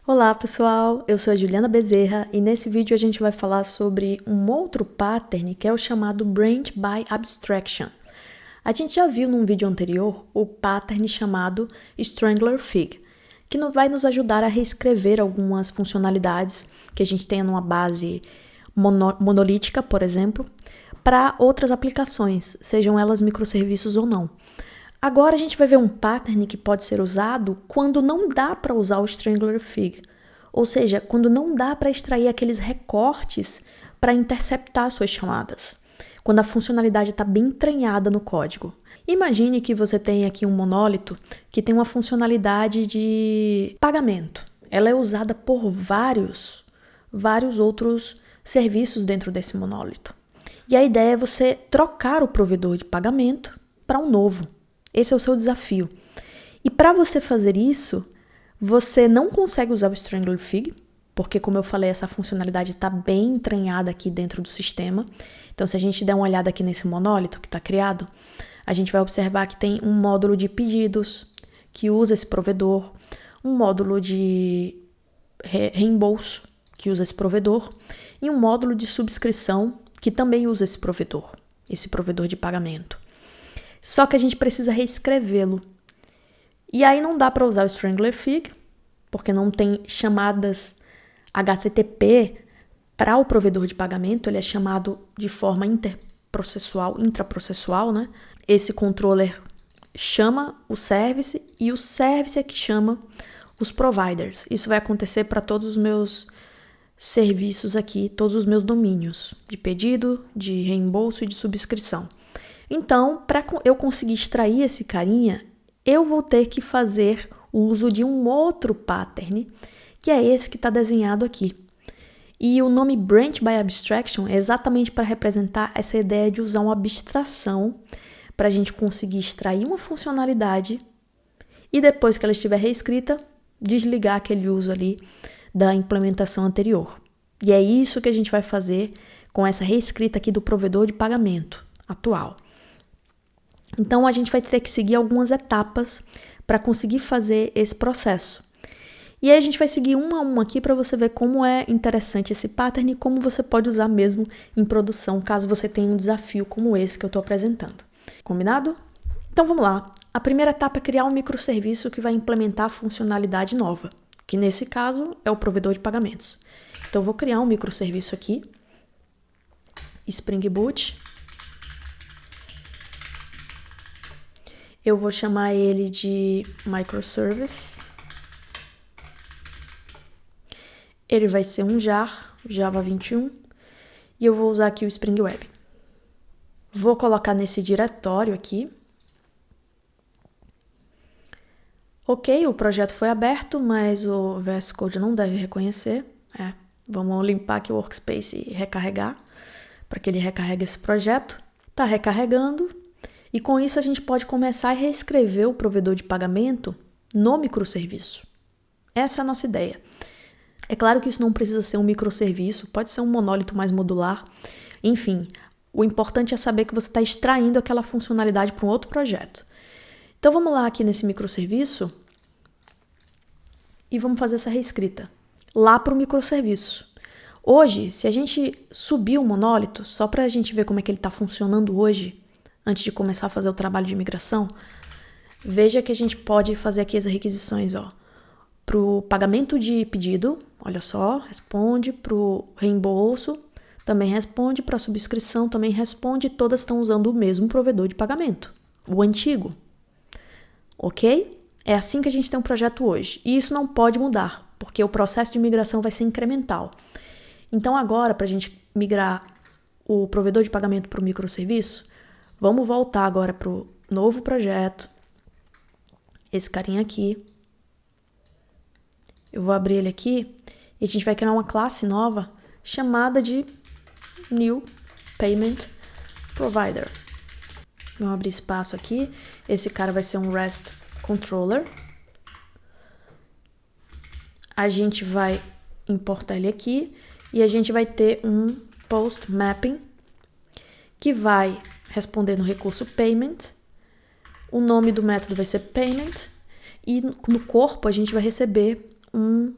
Olá pessoal, eu sou a Juliana Bezerra e nesse vídeo a gente vai falar sobre um outro pattern que é o chamado Branch by Abstraction. A gente já viu num vídeo anterior o pattern chamado Strangler Fig, que vai nos ajudar a reescrever algumas funcionalidades que a gente tenha numa base monolítica, por exemplo, para outras aplicações, sejam elas microserviços ou não. Agora a gente vai ver um pattern que pode ser usado quando não dá para usar o Strangler Fig, ou seja, quando não dá para extrair aqueles recortes para interceptar suas chamadas, quando a funcionalidade está bem entranhada no código. Imagine que você tem aqui um monólito que tem uma funcionalidade de pagamento. Ela é usada por vários outros serviços dentro desse monólito. E a ideia é você trocar o provedor de pagamento para um novo. Esse é o seu desafio. E para você fazer isso, você não consegue usar o Strangler Fig, porque, como eu falei, essa funcionalidade está bem entranhada aqui dentro do sistema. Então, se a gente der uma olhada aqui nesse monólito que está criado, a gente vai observar que tem um módulo de pedidos que usa esse provedor, um módulo de reembolso que usa esse provedor e um módulo de subscrição que também usa esse provedor de pagamento. Só que a gente precisa reescrevê-lo. E aí não dá para usar o Strangler Fig, porque não tem chamadas HTTP para o provedor de pagamento, ele é chamado de forma intraprocessual, né? Esse controller chama o service e o service é que chama os providers. Isso vai acontecer para todos os meus serviços aqui, todos os meus domínios, de pedido, de reembolso e de subscrição. Então, para eu conseguir extrair esse carinha, eu vou ter que fazer o uso de um outro pattern, que é esse que está desenhado aqui. E o nome Branch by Abstraction é exatamente para representar essa ideia de usar uma abstração para a gente conseguir extrair uma funcionalidade e depois que ela estiver reescrita, desligar aquele uso ali da implementação anterior. E é isso que a gente vai fazer com essa reescrita aqui do provedor de pagamento atual. Então, a gente vai ter que seguir algumas etapas para conseguir fazer esse processo. E aí, a gente vai seguir uma a uma aqui para você ver como é interessante esse pattern e como você pode usar mesmo em produção, caso você tenha um desafio como esse que eu estou apresentando. Combinado? Então, vamos lá. A primeira etapa é criar um microserviço que vai implementar a funcionalidade nova, que nesse caso é o provedor de pagamentos. Então, eu vou criar um microserviço aqui, Spring Boot. Eu vou chamar ele de microservice. Ele vai ser um jar, Java 21, e eu vou usar aqui o Spring Web. Vou colocar nesse diretório aqui. Ok, o projeto foi aberto, mas o VS Code não deve reconhecer. Vamos limpar aqui o workspace e recarregar, para que ele recarregue esse projeto. Está recarregando. E com isso a gente pode começar a reescrever o provedor de pagamento no microserviço. Essa é a nossa ideia. É claro que isso não precisa ser um microserviço, pode ser um monólito mais modular. Enfim, o importante é saber que você está extraindo aquela funcionalidade para um outro projeto. Então vamos lá aqui nesse microserviço e vamos fazer essa reescrita lá para o microserviço. Hoje, se a gente subir o monólito, só para a gente ver como é que ele está funcionando hoje, antes de começar a fazer o trabalho de migração, veja que a gente pode fazer aqui as requisições, para o pagamento de pedido, olha só, responde, para o reembolso, também responde, para a subscrição, também responde, todas estão usando o mesmo provedor de pagamento, o antigo. Ok? É assim que a gente tem um projeto hoje. E isso não pode mudar, porque o processo de migração vai ser incremental. Então agora, para a gente migrar o provedor de pagamento para o microserviço, vamos voltar agora para o novo projeto, esse carinha aqui. Eu vou abrir ele aqui e a gente vai criar uma classe nova chamada de New Payment Provider. Vamos abrir espaço aqui. Esse cara vai ser um REST Controller. A gente vai importar ele aqui e a gente vai ter um Post Mapping que vai responder no recurso Payment. O nome do método vai ser Payment e no corpo a gente vai receber um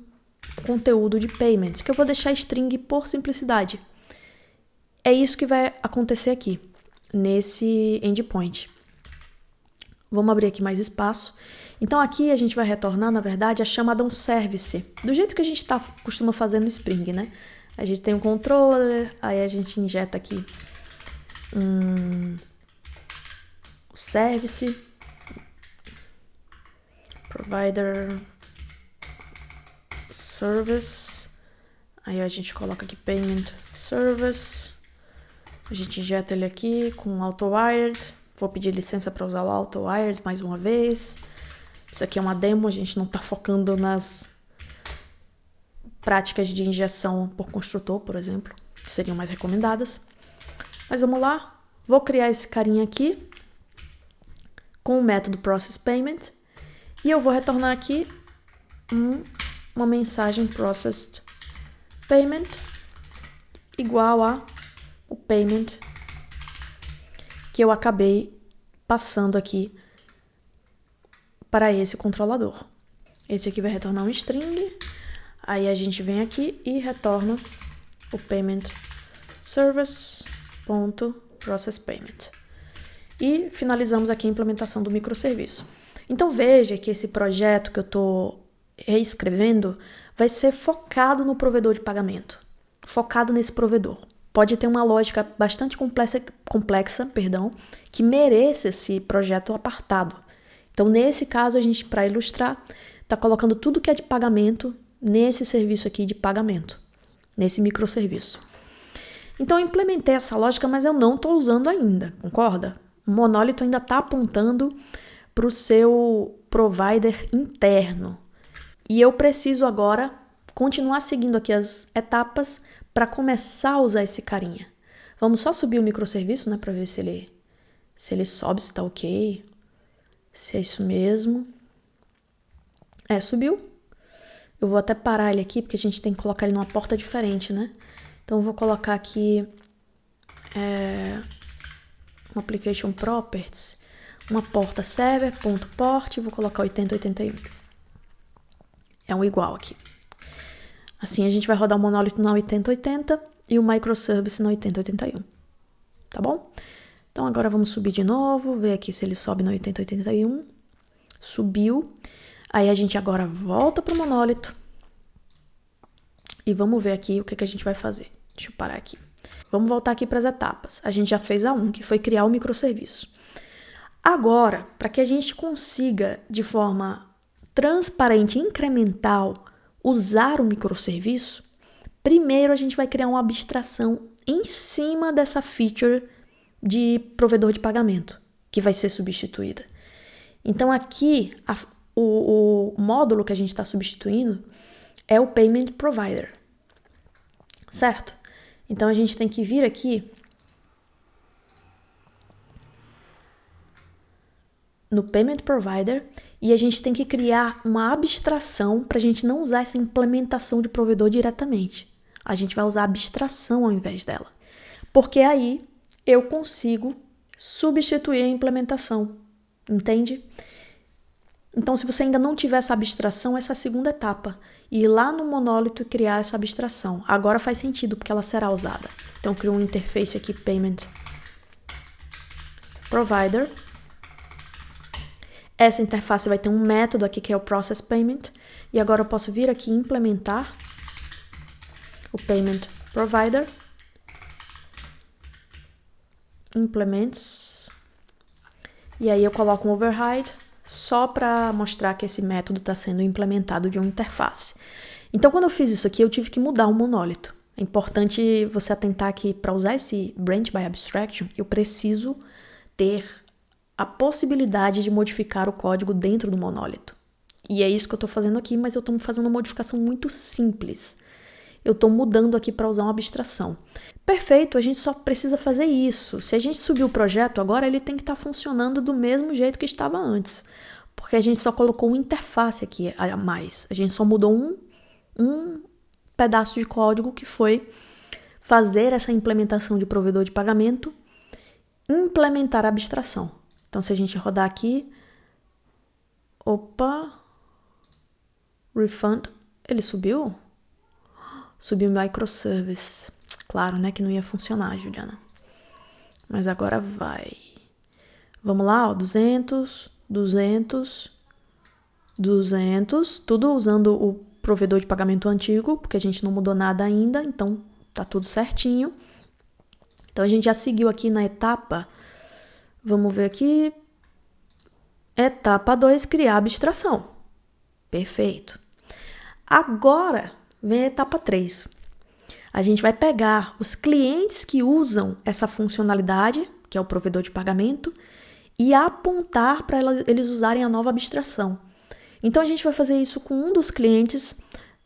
conteúdo de payments, que eu vou deixar string por simplicidade. É isso que vai acontecer aqui, nesse endpoint. Vamos abrir aqui mais espaço. Então aqui a gente vai retornar, na verdade, a chamada onService, do jeito que a gente costuma fazer no Spring, né? A gente tem um controller, aí a gente injeta aqui um service, provider service, aí a gente coloca aqui payment service, a gente injeta ele aqui com auto-wired, vou pedir licença para usar o auto-wired mais uma vez. Isso aqui é uma demo, a gente não está focando nas práticas de injeção por construtor, por exemplo, que seriam mais recomendadas. Mas vamos lá, vou criar esse carinha aqui com o método processPayment e eu vou retornar aqui uma mensagem processed payment igual a o payment que eu acabei passando aqui para esse controlador. Esse aqui vai retornar um string, aí a gente vem aqui e retorna o payment service.processPayment. E finalizamos aqui a implementação do microserviço. Então veja que esse projeto que eu estou reescrevendo vai ser focado no provedor de pagamento, focado nesse provedor. Pode ter uma lógica bastante complexa, que mereça esse projeto apartado. Então, nesse caso, a gente, para ilustrar, está colocando tudo que é de pagamento nesse serviço aqui de pagamento, nesse microserviço. Então, eu implementei essa lógica, mas eu não estou usando ainda, concorda? O monólito ainda está apontando para o seu provider interno. E eu preciso agora continuar seguindo aqui as etapas para começar a usar esse carinha. Vamos só subir o microserviço, né, para ver se ele sobe, se está ok, se é isso mesmo. Subiu. Eu vou até parar ele aqui, porque a gente tem que colocar ele numa porta diferente, né? Então, eu vou colocar aqui um Application Properties, uma porta server.port, vou colocar 8081. É um igual aqui. Assim, a gente vai rodar o monólito na 8080 e o microservice na 8081. Tá bom? Então, agora vamos subir de novo, ver aqui se ele sobe na 8081. Subiu. Aí, a gente agora volta para o monólito. E vamos ver aqui o que a gente vai fazer. Deixa eu parar aqui. Vamos voltar aqui para as etapas. A gente já fez a 1, que foi criar o microserviço. Agora, para que a gente consiga, de forma transparente e incremental, usar o microserviço, primeiro a gente vai criar uma abstração em cima dessa feature de provedor de pagamento, que vai ser substituída. Então, aqui, o módulo que a gente está substituindo é o Payment Provider, certo? Então, a gente tem que vir aqui no Payment Provider e a gente tem que criar uma abstração para a gente não usar essa implementação de provedor diretamente. A gente vai usar a abstração ao invés dela. Porque aí eu consigo substituir a implementação. Entende? Então, se você ainda não tiver essa abstração, essa é a segunda etapa. Ir lá no monólito e criar essa abstração. Agora faz sentido, porque ela será usada. Então, eu crio um interface aqui, Payment Provider. Essa interface vai ter um método aqui que é o processPayment. E agora eu posso vir aqui e implementar o Payment Provider. Implements. E aí eu coloco um override só para mostrar que esse método está sendo implementado de uma interface. Então, quando eu fiz isso aqui, eu tive que mudar o monólito. É importante você atentar que para usar esse Branch by Abstraction, eu preciso ter a possibilidade de modificar o código dentro do monólito. E é isso que eu estou fazendo aqui, mas eu estou fazendo uma modificação muito simples. Eu estou mudando aqui para usar uma abstração. Perfeito, a gente só precisa fazer isso. Se a gente subir o projeto agora, ele tem que estar funcionando do mesmo jeito que estava antes. Porque a gente só colocou uma interface aqui a mais. A gente só mudou um pedaço de código que foi fazer essa implementação de provedor de pagamento, implementar a abstração. Então, se a gente rodar aqui, refund, ele subiu? subir o microservice. Claro, né, que não ia funcionar, Juliana. Mas agora vai. Vamos lá, ó, 200, 200, 200, tudo usando o provedor de pagamento antigo, porque a gente não mudou nada ainda, então tá tudo certinho. Então a gente já seguiu aqui na etapa, vamos ver aqui, etapa 2, criar abstração. Perfeito. Agora vem a etapa 3. A gente vai pegar os clientes que usam essa funcionalidade, que é o provedor de pagamento, e apontar para eles usarem a nova abstração. Então a gente vai fazer isso com um dos clientes,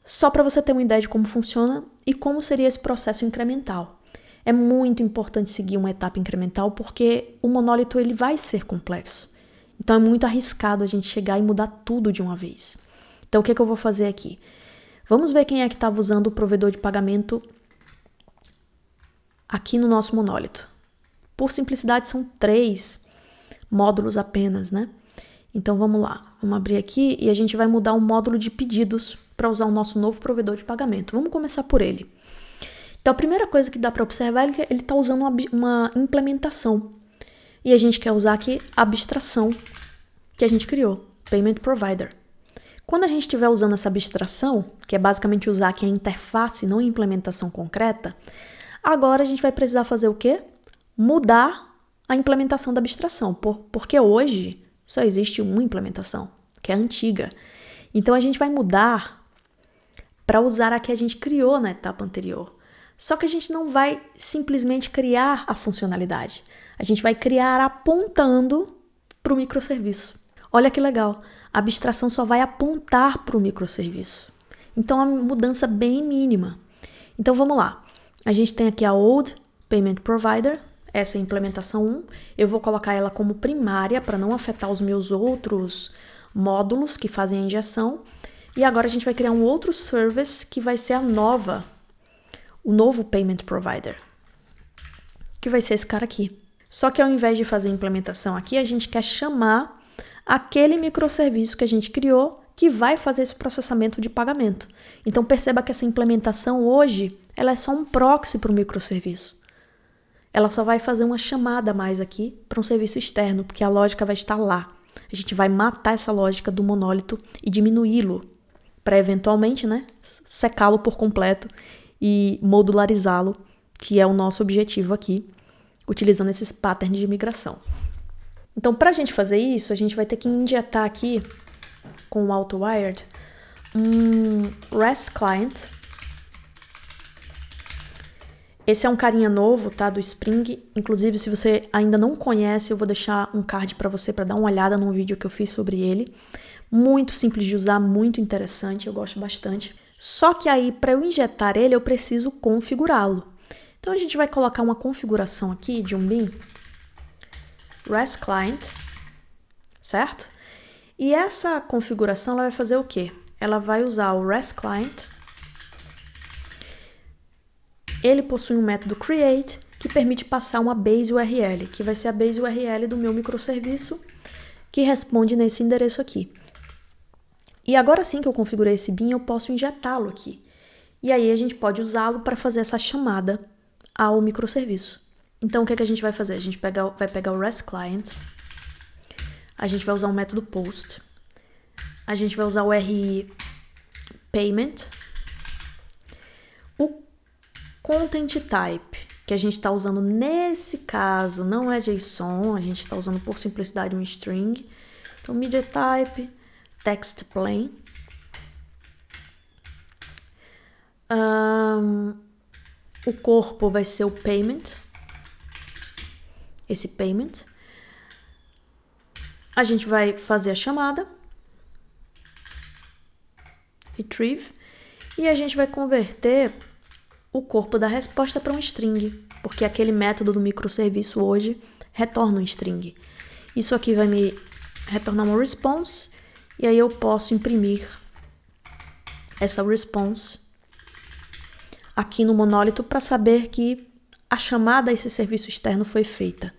só para você ter uma ideia de como funciona e como seria esse processo incremental. É muito importante seguir uma etapa incremental porque o monólito ele vai ser complexo. Então é muito arriscado a gente chegar e mudar tudo de uma vez. Então o que eu vou fazer aqui? Vamos ver quem é que estava usando o provedor de pagamento aqui no nosso monólito. Por simplicidade são 3 módulos apenas, né? Então vamos lá, vamos abrir aqui e a gente vai mudar o módulo de pedidos para usar o nosso novo provedor de pagamento. Vamos começar por ele. Então a primeira coisa que dá para observar é que ele está usando uma implementação. E a gente quer usar aqui a abstração que a gente criou, Payment Provider. Quando a gente estiver usando essa abstração, que é basicamente usar aqui a interface, não a implementação concreta, agora a gente vai precisar fazer o quê? Mudar a implementação da abstração, porque hoje só existe uma implementação, que é a antiga. Então a gente vai mudar para usar a que a gente criou na etapa anterior. Só que a gente não vai simplesmente criar a funcionalidade. A gente vai criar apontando para o microserviço. Olha que legal, a abstração só vai apontar para o microserviço. Então é uma mudança bem mínima. Então vamos lá. A gente tem aqui a Old Payment Provider, essa é a implementação 1. Eu vou colocar ela como primária para não afetar os meus outros módulos que fazem a injeção. E agora a gente vai criar um outro service que vai ser o novo Payment Provider, que vai ser esse cara aqui. Só que ao invés de fazer a implementação aqui, a gente quer chamar aquele microserviço que a gente criou que vai fazer esse processamento de pagamento. Então perceba que essa implementação hoje, ela é só um proxy para o microserviço. Ela só vai fazer uma chamada a mais aqui para um serviço externo, porque a lógica vai estar lá. A gente vai matar essa lógica do monólito e diminuí-lo para eventualmente, né, secá-lo por completo e modularizá-lo, que é o nosso objetivo aqui, utilizando esses patterns de migração. Então, para a gente fazer isso, a gente vai ter que injetar aqui com o AutoWired um REST Client. Esse é um carinha novo, tá, do Spring. Inclusive, se você ainda não conhece, eu vou deixar um card para você para dar uma olhada num vídeo que eu fiz sobre ele. Muito simples de usar, muito interessante, eu gosto bastante. Só que aí, para eu injetar ele, eu preciso configurá-lo. Então, a gente vai colocar uma configuração aqui de um bin, REST Client, certo? E essa configuração ela vai fazer o quê? Ela vai usar o REST Client. Ele possui um método create que permite passar uma base URL, que vai ser a base URL do meu microserviço, que responde nesse endereço aqui. E agora sim que eu configurei esse bin, eu posso injetá-lo aqui. E aí a gente pode usá-lo para fazer essa chamada ao microserviço. Então o que a gente vai fazer? A gente vai pegar o REST Client, a gente vai usar o método post, a gente vai usar o RI payment, o content type, que a gente está usando nesse caso, não é JSON, a gente está usando por simplicidade um string. Então, media type, text plain. O corpo vai ser o payment, esse payment. A gente vai fazer a chamada, retrieve, e a gente vai converter o corpo da resposta para um string, porque aquele método do microserviço hoje retorna um string. Isso aqui vai me retornar uma response, e aí eu posso imprimir essa response aqui no monólito para saber que a chamada a esse serviço externo foi feita.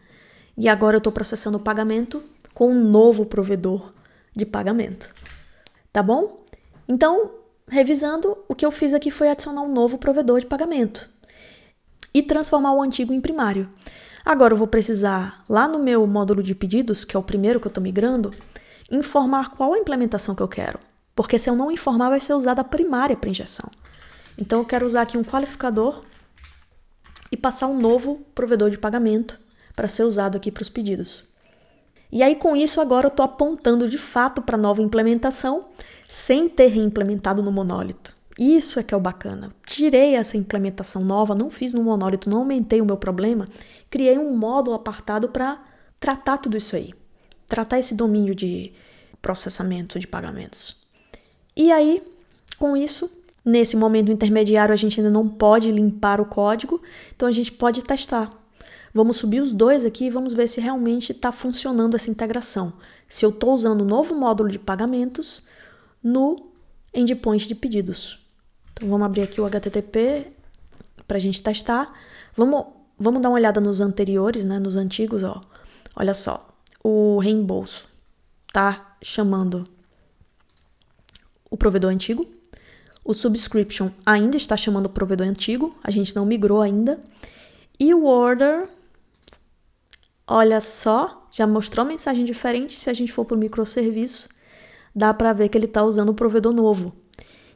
E agora eu estou processando o pagamento com um novo provedor de pagamento. Tá bom? Então, revisando, o que eu fiz aqui foi adicionar um novo provedor de pagamento e transformar o antigo em primário. Agora eu vou precisar, lá no meu módulo de pedidos, que é o primeiro que eu estou migrando, informar qual a implementação que eu quero. Porque se eu não informar, vai ser usada a primária para injeção. Então eu quero usar aqui um qualificador e passar um novo provedor de pagamento para ser usado aqui para os pedidos. E aí com isso agora eu estou apontando de fato para a nova implementação sem ter reimplementado no monólito. Isso é que é o bacana. Tirei essa implementação nova, não fiz no monólito, não aumentei o meu problema, criei um módulo apartado para tratar tudo isso aí. Tratar esse domínio de processamento de pagamentos. E aí, com isso, nesse momento intermediário a gente ainda não pode limpar o código, então a gente pode testar. Vamos subir os dois aqui e vamos ver se realmente está funcionando essa integração. Se eu estou usando o novo módulo de pagamentos no endpoint de pedidos. Então vamos abrir aqui o HTTP para a gente testar. Vamos dar uma olhada nos anteriores, né, nos antigos. Ó. Olha só, o reembolso está chamando o provedor antigo. O subscription ainda está chamando o provedor antigo, a gente não migrou ainda. E o order, olha só, já mostrou mensagem diferente. Se a gente for para o microserviço, dá para ver que ele está usando o provedor novo.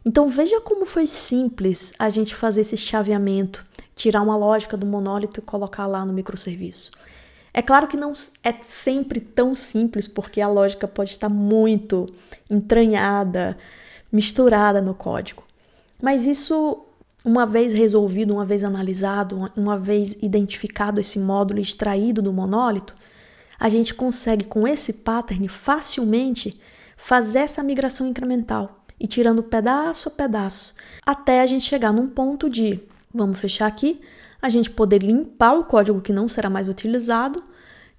Então veja como foi simples a gente fazer esse chaveamento, tirar uma lógica do monólito e colocar lá no microserviço. É claro que não é sempre tão simples, porque a lógica pode estar muito entranhada, misturada no código. Mas isso, uma vez resolvido, uma vez analisado, uma vez identificado esse módulo e extraído do monólito, a gente consegue com esse pattern facilmente fazer essa migração incremental e tirando pedaço a pedaço, até a gente chegar num ponto de, vamos fechar aqui, a gente poder limpar o código que não será mais utilizado,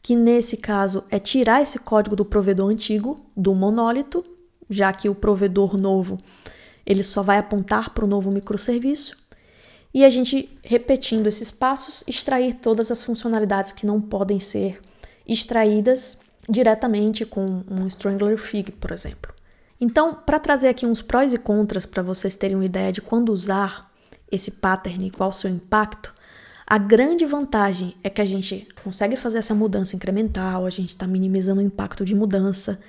que nesse caso é tirar esse código do provedor antigo, do monólito, já que o provedor novo ele só vai apontar para o novo microserviço, e a gente, repetindo esses passos, extrair todas as funcionalidades que não podem ser extraídas diretamente com um Strangler Fig, por exemplo. Então, para trazer aqui uns prós e contras para vocês terem uma ideia de quando usar esse pattern e qual o seu impacto, a grande vantagem é que a gente consegue fazer essa mudança incremental, a gente está minimizando o impacto de mudança.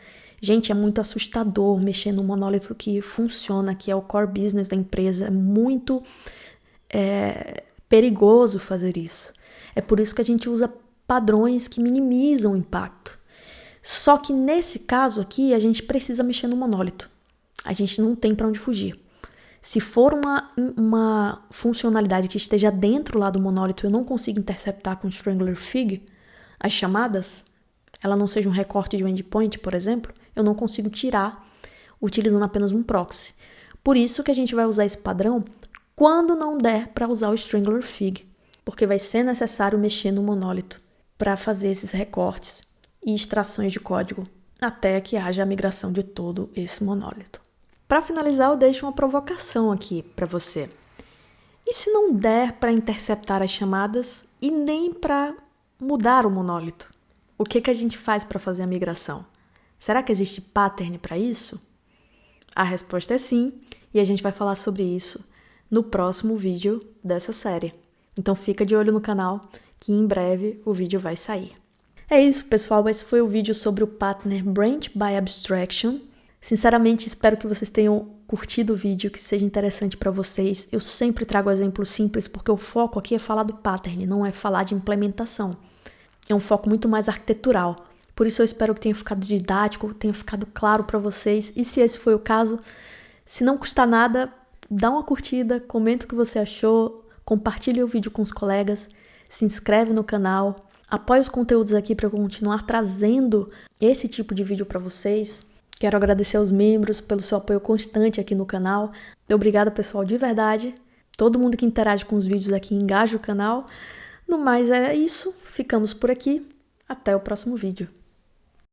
Gente, é muito assustador mexer num monólito que funciona, que é o core business da empresa. É muito perigoso fazer isso. É por isso que a gente usa padrões que minimizam o impacto. Só que nesse caso aqui, a gente precisa mexer no monólito. A gente não tem para onde fugir. Se for uma funcionalidade que esteja dentro lá do monólito e eu não consigo interceptar com o Strangler Fig, as chamadas, ela não seja um recorte de um endpoint, por exemplo, eu não consigo tirar utilizando apenas um proxy. Por isso que a gente vai usar esse padrão quando não der para usar o Strangler Fig, porque vai ser necessário mexer no monólito para fazer esses recortes e extrações de código até que haja a migração de todo esse monólito. Para finalizar, eu deixo uma provocação aqui para você. E se não der para interceptar as chamadas e nem para mudar o monólito? O que a gente faz para fazer a migração? Será que existe pattern para isso? A resposta é sim, e a gente vai falar sobre isso no próximo vídeo dessa série. Então fica de olho no canal, que em breve o vídeo vai sair. É isso, pessoal. Esse foi o vídeo sobre o pattern Branch by Abstraction. Sinceramente, espero que vocês tenham curtido o vídeo, que seja interessante para vocês. Eu sempre trago exemplos simples, porque o foco aqui é falar do pattern, não é falar de implementação. É um foco muito mais arquitetural. Por isso eu espero que tenha ficado didático, tenha ficado claro para vocês. E se esse foi o caso, se não custar nada, dá uma curtida, comenta o que você achou, compartilhe o vídeo com os colegas, se inscreve no canal, apoie os conteúdos aqui para eu continuar trazendo esse tipo de vídeo para vocês. Quero agradecer aos membros pelo seu apoio constante aqui no canal. Obrigada, pessoal, de verdade. Todo mundo que interage com os vídeos aqui engaja o canal. No mais é isso. Ficamos por aqui. Até o próximo vídeo.